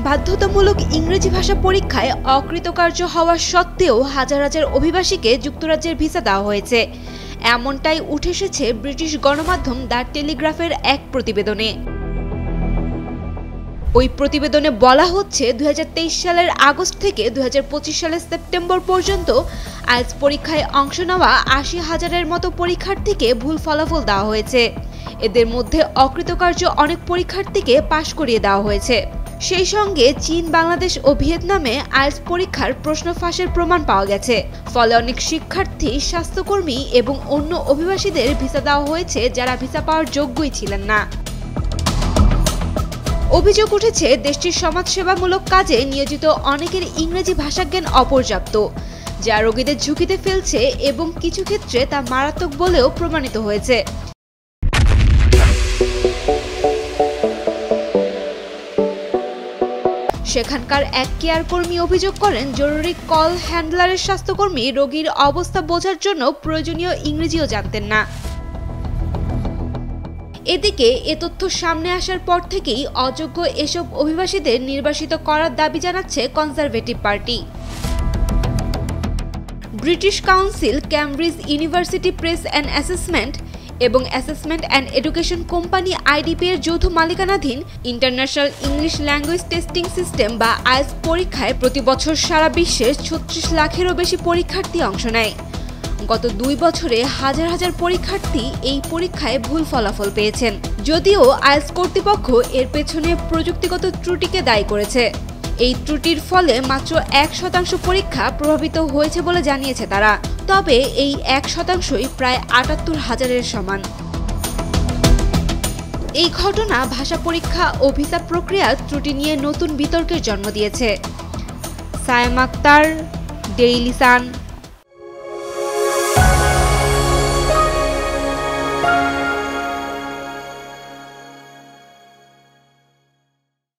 বাধ্যতামূলক ইংরেজি ভাষা পরীক্ষায় অকৃতকার্য হওয়া সত্ত্বেও হাজার হাজার অভিবাসীকে যুক্তরাজ্যের ভিসা দেওয়া হয়েছে, এমনটাই উঠে এসেছে ব্রিটিশ গণমাধ্যম দ্য টেলিগ্রাফের এক প্রতিবেদনে। ওই প্রতিবেদনে বলা হচ্ছে 2023 সালের আগস্ট থেকে 2025 সালের সেপ্টেম্বর পর্যন্ত আইএলটিএস পরীক্ষায় অংশ নেওয়া 80,000-এর মতো পরীক্ষার্থীকে ভুল ফলাফল দেওয়া হয়েছে। এদের মধ্যে অকৃতকার্য অনেক পরীক্ষার্থীকে পাশ করিয়ে দেওয়া হয়েছে। সেই সঙ্গে চীন, বাংলাদেশ ও ভিয়েতনামে আইএলটিএস পরীক্ষার প্রশ্ন ফাঁসের প্রমাণ পাওয়া গেছে। ফলে অনেক শিক্ষার্থী, স্বাস্থ্যকর্মী এবং অন্য অভিবাসীদের ভিসা দেওয়া হয়েছে যারা ভিসা পাওয়ার যোগ্যই ছিলেন না। অভিযোগ উঠেছে দেশটির সমাজসেবামূলক কাজে নিয়োজিত অনেকের ইংরেজি ভাষাজ্ঞান অপর্যাপ্ত, যা রোগীদের ঝুঁকিতে ফেলছে এবং কিছু ক্ষেত্রে তা মারাত্মক বলেও প্রমাণিত হয়েছে। সেখানকার এক কেয়ার কর্মী অভিযোগ করেন, জরুরি কল হ্যান্ডলারের স্বাস্থ্যকর্মী রোগীর অবস্থা বোঝার জন্য প্রয়োজনীয় ইংরেজিও জানতেন না। এদিকে এ তথ্য সামনে আসার পর থেকেই অযোগ্য এসব অভিবাসীদের নির্বাসিত করার দাবি জানাচ্ছে Conservative Party. British Council, Cambridge University Press and assessment এবং assessment and education company IDP এর যৌথ মালিকানাধীন International English Language Testing System বা আইএলটিএস পরীক্ষায় প্রতি বছর সারা বিশ্বের 36 লাখেরও বেশি পরীক্ষার্থী অংশ নেয়। গত 2 বছরে হাজার হাজার পরীক্ষার্থী এই পরীক্ষায় ভুল ফলাফল পেয়েছেন। যদিও আইএলটিএস কর্তৃপক্ষ এর পেছনে প্রযুক্তিগত ত্রুটিকে দায়ী করেছে। এই ত্রুটির ফলে মাত্র 1% পরীক্ষা প্রভাবিত হয়েছে বলে জানিয়েছে তারা। তবে এই 1%ই প্রায় 78,000-এর সমান। এই ঘটনা ভাষা পরীক্ষা ও ভিসা প্রক্রিয়ার ত্রুটি নিয়ে নতুন বিতর্কের জন্ম দিয়েছে। Sayem Akter, Daily Sun.